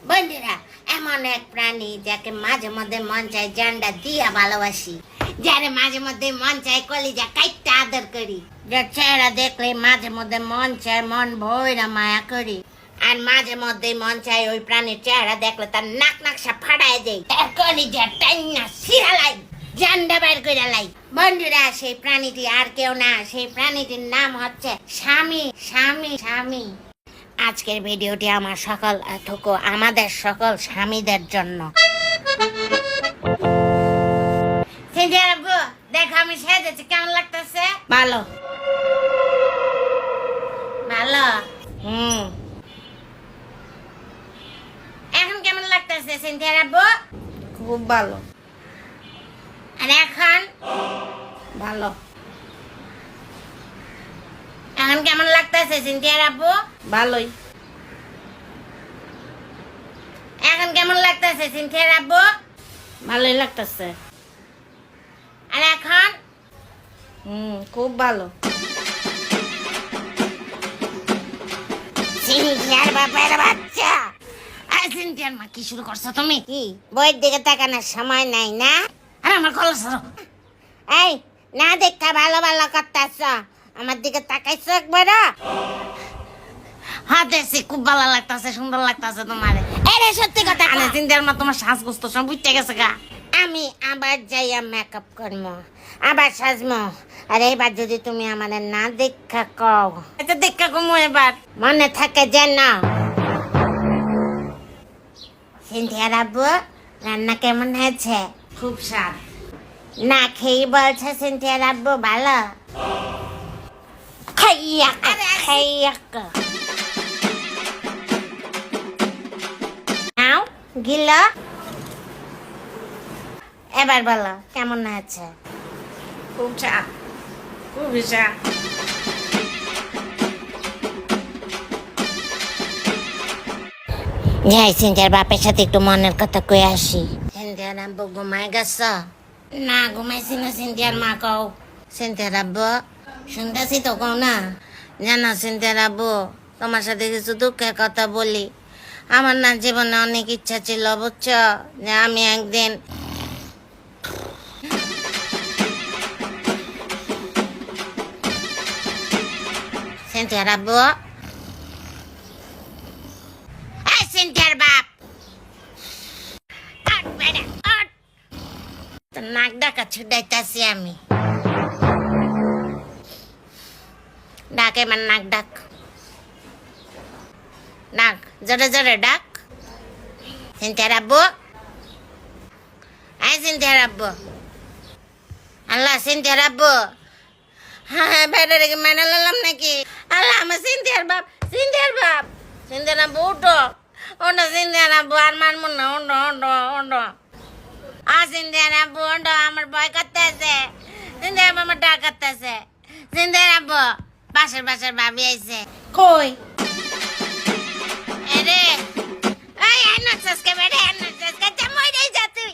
বন্ধুরা, এমন এক প্রাণী যাকে মাঝে মধ্যে মন চায় জান্ডা দিয়া ভালোবাসি, যারে মাঝে মধ্যে মন চায় কলিজা কাইটটা আদর করি, যার চেহারা দেখলে মাঝে মধ্যে মন চায় মন ভইরা মায়া করি, আর মাঝে মধ্যে মন চায় ওই প্রাণীর চেহারা দেখলে তার নাক নাকশা ফাটায় দেয়, তার কলিজা টাইনা সিরালাই জান্ডা বের করে লাই। বন্ধুরা, সেই প্রাণীটি আর কেউ না, সেই প্রাণীটির নাম হচ্ছে স্বামী। স্বামী স্বামী আজকের ভিডিওটি আমার সকল আমাদের সকল স্বামীদের জন্য। দেখো আমি সেজেছি, কেমন লাগতেছে? ভালো ভালো। এখন কেমন লাগতেছে সিনথিয়া আব্বু? খুব ভালো। আর এখন ভালো। এখন কেমন লাগতেছে সিনথিয়া আব্বু? ভালোই। এখন কেমন লাগতেছে সিনথিয়া আব্বু? ভালোই লাগতেছে। আর এখন খুব ভালো। সিনথিয়ার বাপের বাচ্চা। আর সিনথিয়ার মা, কি শুরু করছো তুমি? কি বইয়ের দিকে তাকানোর সময় নাই না? আর আমার কল সরো। এই না দেখা ভালো ভালো করতেছ, আমার দিকে তাকাইছো একবার? হ্যাঁ দেখছি, খুব ভালো লাগতেছে, সুন্দর লাগতেছে তোমার। আরে সত্যি কথা, আরে সিনথিয়ার মা তোমার শ্বাসগোস্ত সব বুঝতে গেছে গা। আমি আবার যাইয়া মেকআপ করবো, আবার সাজবো। আর এবার যদি তুমি আমার না দেখা কও, আচ্ছা দেখা কমু এবার। মনে থাকে যেন। সিনথিয়ার আব্বু, রান্না কেমন হয়েছে? খুব স্বাদ। না খেয়ে বলছে সিনথিয়ার আব্বু ভালো? খাইয়া খাইয়া নাও গিল। এবার বলো কেমন হয়েছে? খুব স্বাদ। খুবই স্বাদ। যাই সিনথিয়ার বাপের সাথে একটু মনের কথা কয়ে আসি। সিনথিয়ার আব্বু ঘুমায় গেছ? না ঘুমাইছি না সিনথিয়ার মা, কও। সিনথিয়ার আব্বু শুনতেছি তো, কও না। জানো সিনথিয়ার আব্বু, তোমার সাথে কিছু দুঃখের কথা বলি। আমার না জীবনে অনেক ইচ্ছা ছিল বুঝছো, যে আমি একদিন সিনথিয়ার আব্বু, এই সিনথিয়ার বাপ, আট বেটা আট। তোর নাক ডাকা ছুটাইতাছি আমি। ডাক এবার, নাক ডাক, ডাক জোরে জোরে ডাক। সিনথিয়ার আব্বু, এই সিনথিয়ার আব্বু, আল্লাহ সিনথিয়ার আব্বু। হ্যাঁ বেটা রেখে মেনে নিলাম নাকি? আল্লাহ আমার সিনথিয়ার বাপ, সিনথিয়ার বাপ, সিনথিয়ার আব্বু উঠো, ওঠো সিনথিয়ার আব্বু, আর মারমু না, ওঠো ওঠো ওঠো। সিনথিয়ার আব্বু ওঠো, আমার ভয় করতেছে। সিনথিয়ার আব্বু আমার ডাক করতেছে। সিনথিয়ার আব্বু, পাশের পাশের ভাবি আইছে। কই? এরে এই আইনা সাসকে বেটা, আইনা সাসকে, মই যাই যা তুই।